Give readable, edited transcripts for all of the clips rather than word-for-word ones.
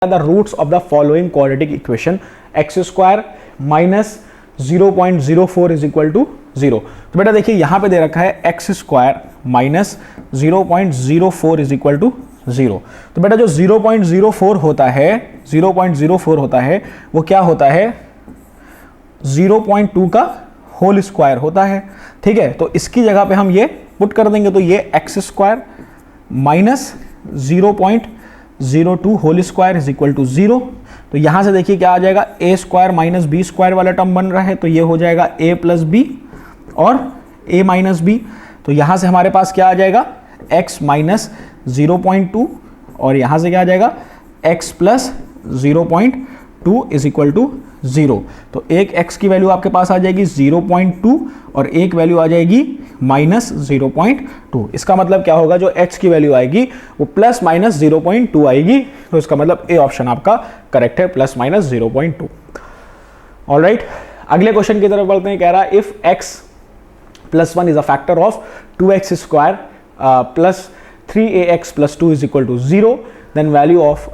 the roots of the following quadratic equation x square minus 0.04 is equal to 0। तो बेटा देखिए यहाँ पे दे रखा है x square minus 0.04 is equal to 0। तो बेटा जो 0.04 होता है 0.04 होता है वो क्या होता है 0.2 का होल स्क्वायर होता है। ठीक है, तो इसकी जगह पे हम ये पुट कर देंगे तो ये x square minus 0.02 whole square is equal to 0। तो यहां से देखिए क्या आ जाएगा a square minus B square वाला टर्म बन रहा है तो ये हो जाएगा a प्लस बी और a माइनस बी। तो यहां से हमारे पास क्या आ जाएगा x माइनस 0.2 और यहां से क्या आ जाएगा x plus 0.2 is equal to 0। तो एक x की वैल्यू आपके पास आ जाएगी 0.2 और एक वैल्यू आ जाएगी माइनस 0.2। इसका मतलब क्या होगा जो h की वैल्यू आएगी वो प्लस माइनस 0.2 आएगी। तो इसका मतलब ए ऑप्शन आपका करेक्ट है, प्लस माइनस 0.2। ऑलराइट, अगले क्वेश्चन की तरफ बढ़ते हैं। कह रहा है if x plus 1 is a factor of 2x square plus 3ax plus 2 is equal to 0 then value of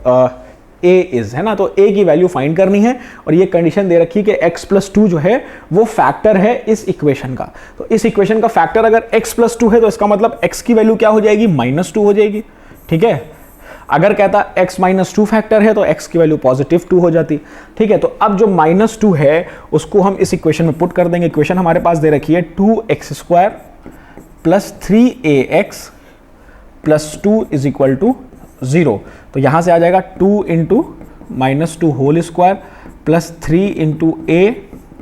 a is, है ना। तो a की वैल्यू फाइंड करनी है और ये कंडीशन दे रखी है कि x प्लस 2 जो है वो फैक्टर है इस इक्वेशन का। तो इस इक्वेशन का फैक्टर अगर x प्लस 2 है तो इसका मतलब x की वैल्यू क्या हो जाएगी माइनस 2 हो जाएगी। ठीक है, अगर कहता x माइनस 2 फैक्टर है तो x की वैल्यू पॉजिटिव 2 हो जाती। ठीक है, तो अब जो माइनस 2 है उसको हम इस इक्वेशन में पुट कर देंगे। इक्वेशन हमारे पास दे रखी है 2x square plus 3ax plus 2 is equal to 0। तो यहां से आ जाएगा 2 into minus 2 whole square plus 3 into a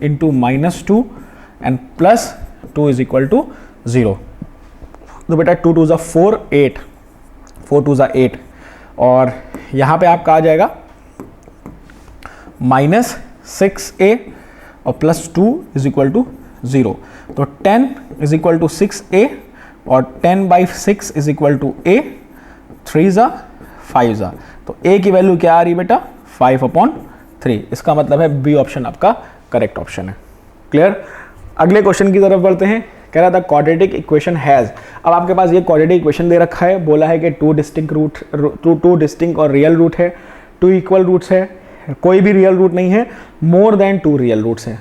into minus 2 and plus 2 is equal to 0। तो बेटा 2 2 4 8 4 2 8 और यहां पे आपका आ जाएगा माइनस 6a और प्लस 2 इज इक्वल टू 0। तो 10 इज इक्वल टू 6a और 10 by 6 is equal to a, 3 जा 5 जा। तो a की वैल्यू क्या आ रही बेटा 5/3। इसका मतलब है बी ऑप्शन आपका करेक्ट ऑप्शन है। क्लियर, अगले क्वेश्चन की तरफ बढ़ते हैं। कह रहा था क्वाड्रेटिक इक्वेशन हैज, अब आपके पास ये क्वाड्रेटिक इक्वेशन दे रखा है, बोला है कि टू डिस्टिंक्ट और रियल रूट है, 2 इक्वल रूट्स है, कोई भी रियल रूट नहीं है, मोर देन 2 रियल रूट्स हैं।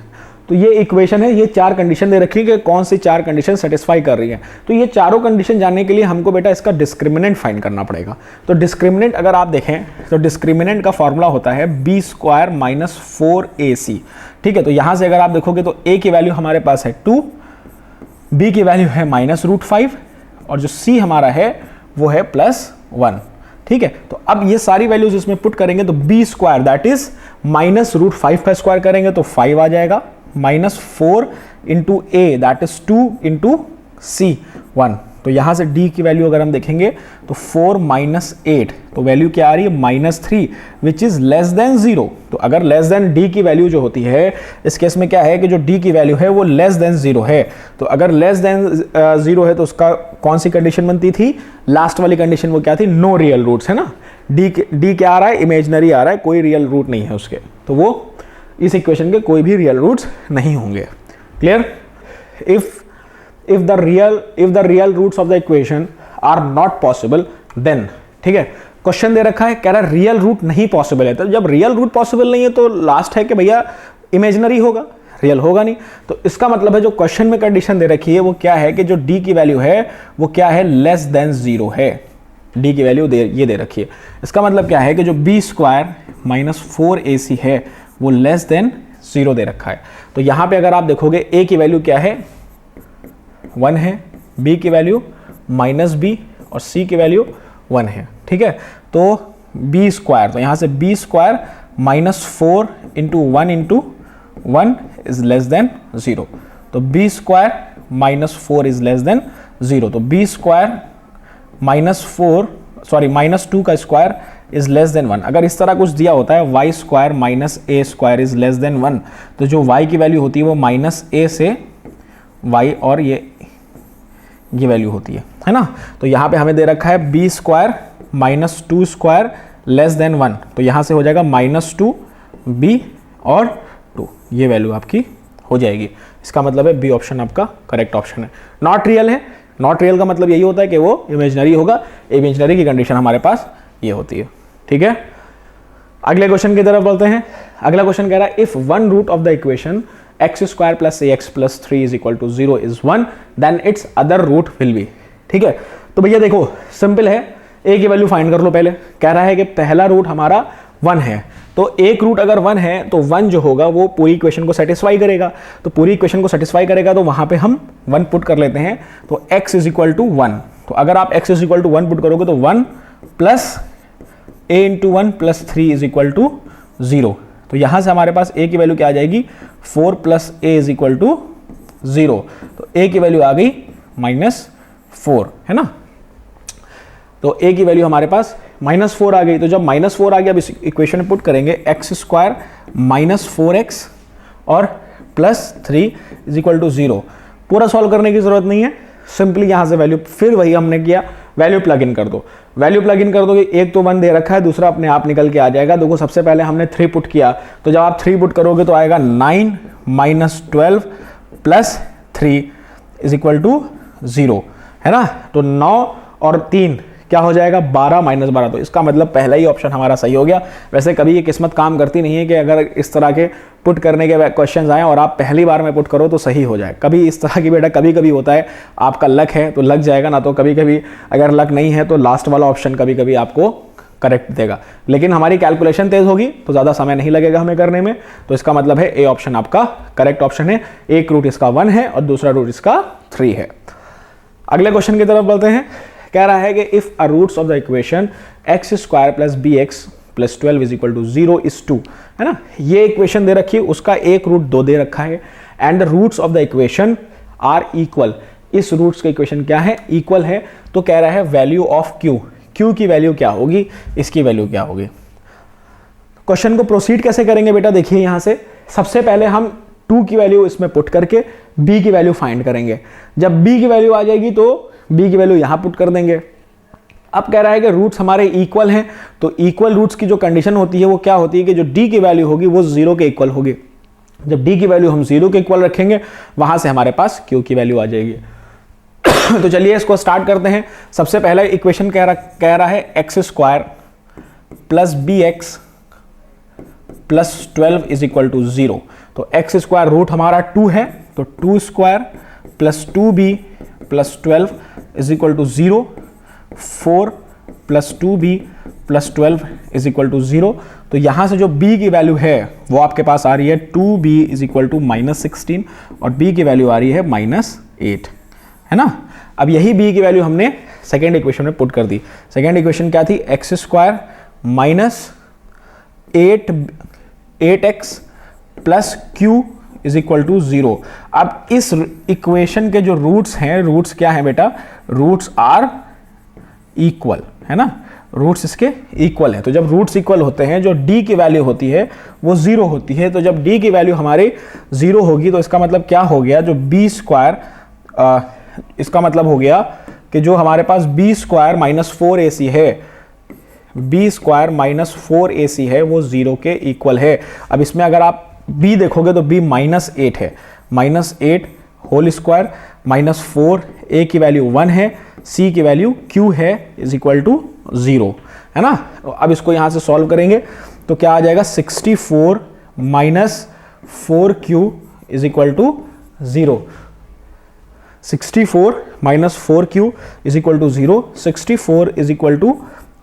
तो ये इक्वेशन है, ये 4 कंडीशन दे रखी है कि कौन सी 4 कंडीशन सेटिस्फाई कर रही है। तो ये चारों कंडीशन जानने के लिए हमको बेटा इसका डिस्क्रिमिनेंट फाइंड करना पड़ेगा। तो डिस्क्रिमिनेंट अगर आप देखें तो डिस्क्रिमिनेंट का फॉर्मूला होता है बी स्क्वायर माइनस 4ac। ठीक है, तो यहां से अगर आप देखोगे तो a की वैल्यू हमारे पास है 2, b की वैल्यू है माइनस रूट 5 और जो c हमारा है वो है प्लस 1। ठीक है, तो अब ये सारी वैल्यूज इसमें पुट करेंगे तो B square that is minus root 5 का स्क्वायर करेंगे तो 5 आ जाएगा, minus 4 into A that is 2 into C 1। तो यहां से d की वैल्यू अगर हम देखेंगे तो 4 माइनस 8, तो वैल्यू क्या आ रही है minus 3 which is less than 0। तो अगर लेस देन d की वैल्यू जो होती है इस केस में क्या है कि जो d की वैल्यू है वो लेस देन 0 है। तो अगर लेस देन 0 है तो उसका कौन सी कंडीशन बनती थी, लास्ट वाली कंडीशन वो क्या थी, नो रियल रूट्स, है ना। d क्या आ रहा है, इमेजनरी आ रहा है, कोई रियल रूट नहीं है उसके, तो वो इस इक्वेशन के कोई भी रियल रूट्स नहीं होंगे। Clear, if the real roots of the equation are not possible then, ठीक है, क्वेश्चन दे रखा है कह रहा है रियल रूट नहीं पॉसिबल है। तो जब रियल रूट पॉसिबल नहीं है तो लास्ट है कि भैया इमेजिनरी होगा, रियल होगा नहीं। तो इसका मतलब है जो क्वेश्चन में कंडीशन दे रखी है वो क्या है कि जो d की वैल्यू है वो क्या है लेस देन 0 है। d की वैल्यू ये दे रखी है, इसका मतलब क्या है कि जो b स्क्वायर माइनस 4ac है वो लेस देन 0 दे रखा है। तो यहां पे अगर आप देखोगे a की वैल्यू क्या है 1 है, b की वैल्यू माइनस b और c की वैल्यू 1 है। ठीक है, तो b स्क्वायर, तो यहां से b square minus 4 into 1 into 1 is less than 0। तो b square minus 4 is less than 0। तो b स्क्वायर माइनस 2 का स्क्वायर इज लेस देन 1। अगर इस तरह कुछ दिया होता है y square minus a square is less than 1, तो जो y की वैल्यू होती है वो माइनस a से y और ये वैल्यू होती है ना। तो यहाँ पे हमें दे रखा है b square minus 2 square less than 1, तो यहाँ से हो जाएगा माइनस 2 b और 2, ये वैल्यू आपकी हो जाएगी। इसका मतलब है बी ऑप्शन आपका करेक्ट ऑप्शन है। नॉट रियल है, नॉट रियल का मतलब यही होता है कि वो इमेजिनरी होगा, इमेजिनरी की कंडीशन हमारे पास ये होती है। ठीक है, अगले क्वेश्चन की तरफ बढ़ते हैं। अगला क्वेश्चन कह रहा है if one root of the equation X square plus A X plus 3 is equal to 0 is 1 then its other root will be. ठीक है, तो भैया देखो सिंपल है, ए की वैल्यू फाइंड कर लो। पहले कह रहा है कि पहला रूट हमारा 1 है, तो एक रूट अगर 1 है तो 1 जो होगा वो पूरी इक्वेशन को सेटिस्फाई करेगा, तो पूरी इक्वेशन को सेटिस्फाई करेगा तो वहां पे हम 1 पुट कर लेते हैं, तो x इज इक्वल टू 1। तो अगर आप x is equal to 1 put करोगे तो 1 plus a into 1 plus 3 is equal to 0। तो यहां से हमारे पास a की वैल्यू क्या आ जाएगी, 4 plus a is equal to 0। तो a की वैल्यू आ गई -4, है ना। तो a की वैल्यू हमारे पास -4 आ गई। तो जब -4 आ गया, अब इस इक्वेशन में पुट करेंगे एक्स स्क्वायर माइनस 4x और प्लस 3 इज इक्वल टू 0। पूरा सॉल्व करने की जरूरत नहीं है, सिंपली यहां से वैल्यू, फिर वही हमने किया, वैल्यू प्लग इन कर दो। वैल्यू प्लग इन कर दोगे, एक तो 1 दे रखा है, दूसरा अपने आप निकल के आ जाएगा। देखो सबसे पहले हमने 3 पुट किया, तो जब आप 3 पुट करोगे तो आएगा 9 minus 12 plus 3 is equal to 0, है ना। तो 9 और 3 क्या हो जाएगा, 12 माइनस 12। तो इसका मतलब पहला ही ऑप्शन हमारा सही हो गया। वैसे कभी ये किस्मत काम करती नहीं है कि अगर इस तरह के पुट करने के क्वेश्चंस आए और आप पहली बार में पुट करो तो सही हो जाए। कभी इस तरह की बेटा कभी कभी होता है, आपका लक है तो लग जाएगा, ना तो कभी कभी अगर लक नहीं है तो लास्ट वाला ऑप्शन कभी कभी आपको करेक्ट देगा। लेकिन हमारी कैलकुलेशन तेज होगी तो ज़्यादा समय नहीं लगेगा हमें करने में। तो इसका मतलब है ए ऑप्शन आपका करेक्ट ऑप्शन है। एक रूट इसका 1 है और दूसरा रूट इसका 3 है। अगले क्वेश्चन की तरफ बढ़ते हैं। कह रहा है कि if a roots of the equation X square plus B X plus 12 is equal to 0 is 2, है ना। ये इक्वेशन दे रखी है, उसका एक रूट 2 दे रखा है and the roots of the equation are equal. इस रूट्स का इक्वेशन क्या है, इक्वल है। तो कह रहा है वैल्यू ऑफ क्यू, क्यू की वैल्यू क्या होगी, इसकी वैल्यू क्या होगी। क्वेश्चन को प्रोसीड कैसे करेंगे बेटा, देखिए यहां से सबसे पहले हम 2 की वैल्यू इसमें पुट करके b की वैल्यू फाइंड करेंगे। जब b की वैल्यू आ जाएगी तो b की वैल्यू यहां पुट कर देंगे। अब कह रहा है कि रूट्स हमारे इक्वल हैं, तो इक्वल रूट्स की जो कंडीशन होती है वो क्या होती है कि जो d की वैल्यू होगी वो 0 के इक्वल होगी। जब d की वैल्यू हम 0 के इक्वल रखेंगे वहां से हमारे पास q की वैल्यू आ जाएगी। तो चलिए इसको स्टार्ट करते हैं। सबसे पहला इक्वेशन कह रहा है X square plus B X plus 12 is equal to 0। तो एक्स स्क्वायर रूट हमारा 2 है, तो 2 square plus 2b plus 12 is equal to 0। 4 plus 2b plus 12 is equal to 0। तो यहां से जो b की वैल्यू है वो आपके पास आ रही है 2b इज इक्वल टू -16 और b की वैल्यू आ रही है -8, है ना। अब यही b की वैल्यू हमने सेकेंड इक्वेशन में पुट कर दी। सेकेंड इक्वेशन क्या थी, X square minus 8x plus Q is equal to 0। अब इस इक्वेशन के जो रूट्स हैं, रूट्स क्या है बेटा, रूट्स आर इक्वल, है ना। रूट्स इसके इक्वल है। तो जब रूट्स इक्वल होते हैं, जो d की वैल्यू होती है वो 0 होती है। तो जब d की वैल्यू हमारी 0 होगी तो इसका मतलब क्या हो गया, जो b स्क्वायर, इसका मतलब हो गया कि जो हमारे पास b स्क्वायर माइनस 4ac है, b स्क्वायर माइनस 4ac है, वो 0 के इक्वल है। अब इसमें अगर आप b देखोगे तो b -8 है, -8 होल स्क्वायर माइनस 4, a की वैल्यू 1 है, c की वैल्यू q है इज इक्वल टू 0, है ना। अब इसको यहां से सॉल्व करेंगे तो क्या आ जाएगा, 64 minus 4q is equal to 0। 64 minus 4q is equal to 0। 64 is equal to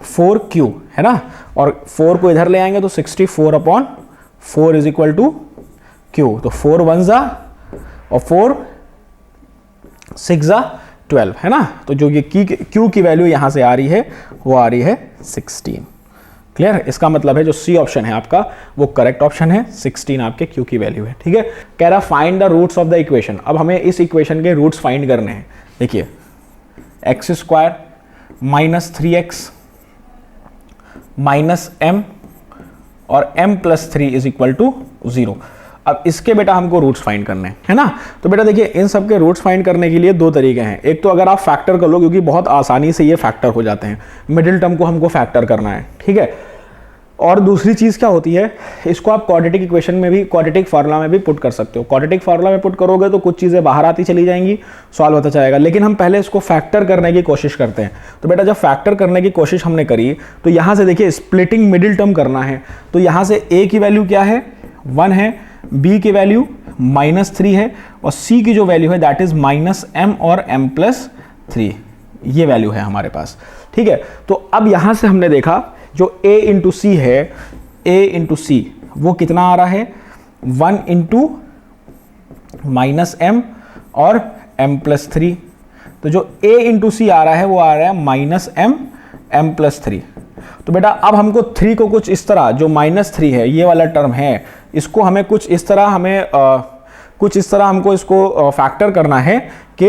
4q, है ना। और 4 को इधर ले आएंगे तो 64 upon 4 is equal to q। तो 4 1 जा और 4 6 जा 12, है ना। तो जो ये q की वैल्यू यहां से आ रही है वो आ रही है 16। क्लियर। इसका मतलब है जो सी ऑप्शन है आपका वो करेक्ट ऑप्शन है, 16 आपके q की वैल्यू है। ठीक है। कह रहा find the roots of the equation. अब हमें इस इक्वेशन के रूट्स फाइंड करने हैं। देखिए X square minus 3x minus m और m plus 3 is equal to 0। अब इसके बेटा हमको रूट्स फाइंड करने हैं, है ना। तो बेटा देखिए इन सब के रूट्स फाइंड करने के लिए 2 तरीके हैं। एक तो अगर आप फैक्टर कर लो, क्योंकि बहुत आसानी से ये फैक्टर हो जाते हैं। मिडिल टर्म को हमको फैक्टर करना है, ठीक है। और दूसरी चीज़ क्या होती है, इसको आप क्वाड्रेटिक इक्वेशन में भी, क्वाड्रेटिक फार्मूला में भी पुट कर सकते हो। क्वाड्रेटिक फार्मूला में पुट करोगे तो कुछ चीज़ें बाहर आती चली जाएंगी, सॉल्व होता जाएगा, लेकिन हम पहले इसको फैक्टर करने की कोशिश करते हैं। तो बेटा जब फैक्टर करने की कोशिश हमने करी तो यहाँ से देखिए स्प्लिटिंग मिडिल टर्म करना है, तो यहाँ से a की वैल्यू क्या है 1 है, b की वैल्यू -3 है, और c की जो वैल्यू है दैट इज -m और m+3, ये वैल्यू है हमारे पास। ठीक है, तो अब यहाँ से हमने देखा जो a इंटू सी है, a इंटू सी वो कितना आ रहा है 1 इंटू -m और m+3, तो जो a इंटू सी आ रहा है वो आ रहा है -m+3। तो बेटा अब हमको 3 को कुछ इस तरह, जो -3 है ये वाला टर्म है, इसको हमें कुछ इस तरह हमको इसको फैक्टर करना है कि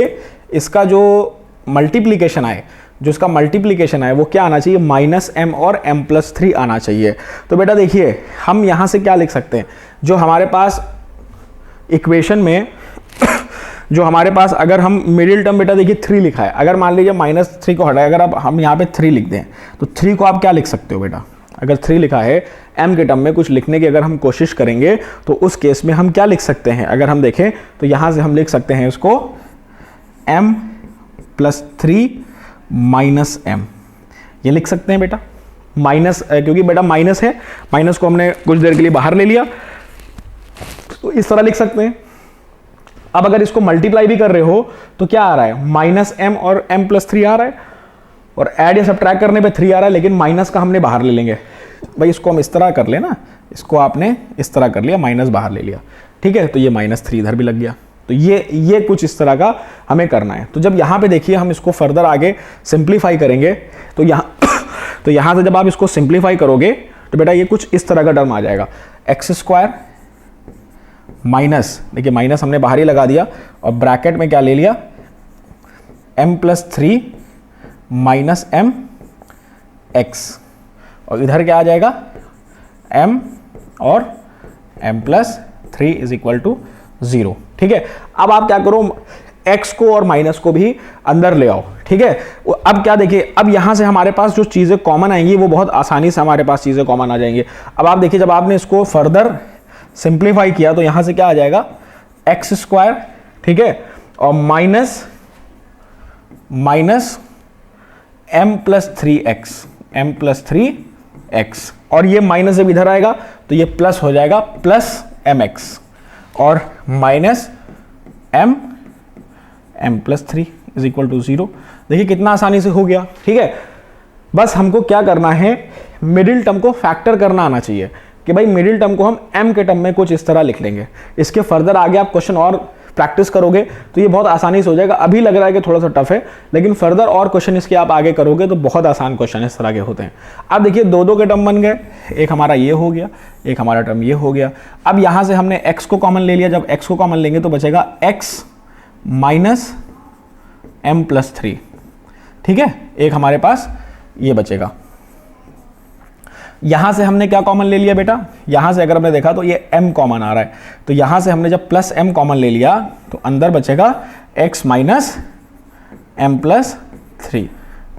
इसका जो मल्टीप्लिकेशन आए, जो इसका मल्टीप्लिकेशन है वो क्या आना चाहिए -m और m+3 आना चाहिए। तो बेटा देखिए हम यहाँ से क्या लिख सकते हैं, जो हमारे पास इक्वेशन में जो हमारे पास अगर हम मिडिल टर्म बेटा देखिए 3 लिखा है, अगर मान लीजिए -3 को हटाए अगर अब हम यहाँ पे 3 लिख दें तो 3 को आप क्या लिख सकते हो बेटा, अगर 3 लिखा है m के टर्म में कुछ लिखने की अगर हम कोशिश करेंगे तो उस केस में हम क्या लिख सकते हैं, अगर हम देखें तो यहाँ से हम लिख सकते हैं इसको m+3 -m, ये लिख सकते हैं बेटा, माइनस क्योंकि बेटा माइनस है, माइनस को हमने कुछ देर के लिए बाहर ले लिया, तो इस तरह लिख सकते हैं। अब अगर इसको मल्टीप्लाई भी कर रहे हो तो क्या आ रहा है -m और m+3 आ रहा है, और ऐड या सब्ट्रैक्ट करने पे 3 आ रहा है, लेकिन माइनस का हमने बाहर ले लेंगे। भाई इसको हम इस तरह कर ले ना, इसको आपने इस तरह कर लिया, माइनस बाहर ले लिया, ठीक है, तो ये -3 इधर भी लग गया। तो ये कुछ इस तरह का हमें करना है। तो जब यहाँ पे देखिए हम इसको फर्दर आगे सिंप्लीफाई करेंगे तो यहाँ से जब आप इसको सिंप्लीफाई करोगे तो बेटा ये कुछ इस तरह का टर्म आ जाएगा, x² माइनस, देखिए माइनस हमने बाहर ही लगा दिया और ब्रैकेट में क्या ले लिया m+3 -mx, और इधर क्या आ जाएगा m और m+3 = 0। ठीक है, अब आप क्या करो x को और माइनस को भी अंदर ले आओ। ठीक है, अब क्या देखिए, अब यहां से हमारे पास जो चीजें कॉमन आएंगी वो बहुत आसानी से हमारे पास चीजें कॉमन आ जाएंगी। अब आप देखिए जब आपने इसको फर्दर सिंप्लीफाई किया तो यहां से क्या आ जाएगा x², ठीक है, और माइनस m+3x, और ये माइनस जब इधर आएगा तो ये प्लस हो जाएगा +mx और माइनस m+3 = 0। देखिए कितना आसानी से हो गया। ठीक है, बस हमको क्या करना है, मिडिल टर्म को फैक्टर करना आना चाहिए कि भाई मिडिल टर्म को हम m के टर्म में कुछ इस तरह लिख लेंगे। इसके फर्दर आगे आप क्वेश्चन और प्रैक्टिस करोगे तो ये बहुत आसानी से हो जाएगा। अभी लग रहा है कि थोड़ा सा टफ है, लेकिन फर्दर और क्वेश्चन इसके आप आगे करोगे तो बहुत आसान क्वेश्चन इस तरह के होते हैं। अब देखिए 2 के टर्म बन गए, एक हमारा ये हो गया, एक हमारा टर्म ये हो गया। अब यहाँ से हमने x को कॉमन ले लिया, जब x को कॉमन लेंगे तो बचेगा x -m+3। ठीक है, एक हमारे पास ये बचेगा। यहां से हमने क्या कॉमन ले लिया बेटा, यहां से अगर हमने देखा तो ये m कॉमन आ रहा है, तो यहां से हमने जब +m कॉमन ले लिया तो अंदर बचेगा x -m+3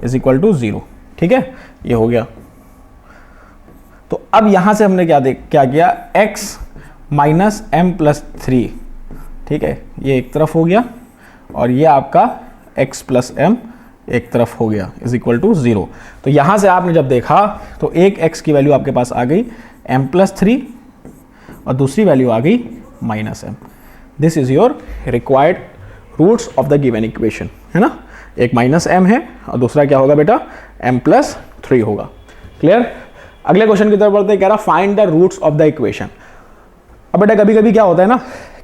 = 0। ठीक है, ये हो गया। तो अब यहां से हमने क्या किया, x -m+3, ठीक है, ये एक तरफ हो गया और ये आपका x + m एक तरफ हो गया = 0। तो यहां से आपने जब देखा तो एक x की वैल्यू आपके पास आ गई m+3 और दूसरी वैल्यू आ गई -m। This is your required roots of the given equation, है ना। एक -m है और दूसरा क्या होगा बेटा m+3 होगा। क्लियर। अगले क्वेश्चन की तरफ बढ़ते हैं, कह रहा find the roots of the equation. अब बेटा कभी कभी क्या होता है ना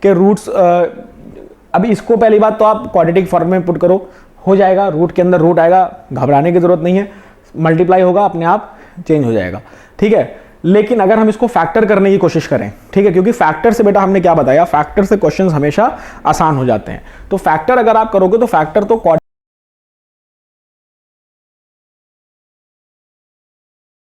कि रूट्स, अभी इसको पहली बात तो आप क्वाड्रेटिक फॉर्म में पुट करो, हो जाएगा, रूट के अंदर रूट आएगा, घबराने की जरूरत नहीं है, मल्टीप्लाई होगा अपने आप चेंज हो जाएगा। ठीक है, लेकिन अगर हम इसको फैक्टर करने की कोशिश करें, ठीक है, क्योंकि फैक्टर से बेटा हमने क्या बताया, फैक्टर से क्वेश्चंस हमेशा आसान हो जाते हैं। तो फैक्टर अगर आप करोगे तो फैक्टर तो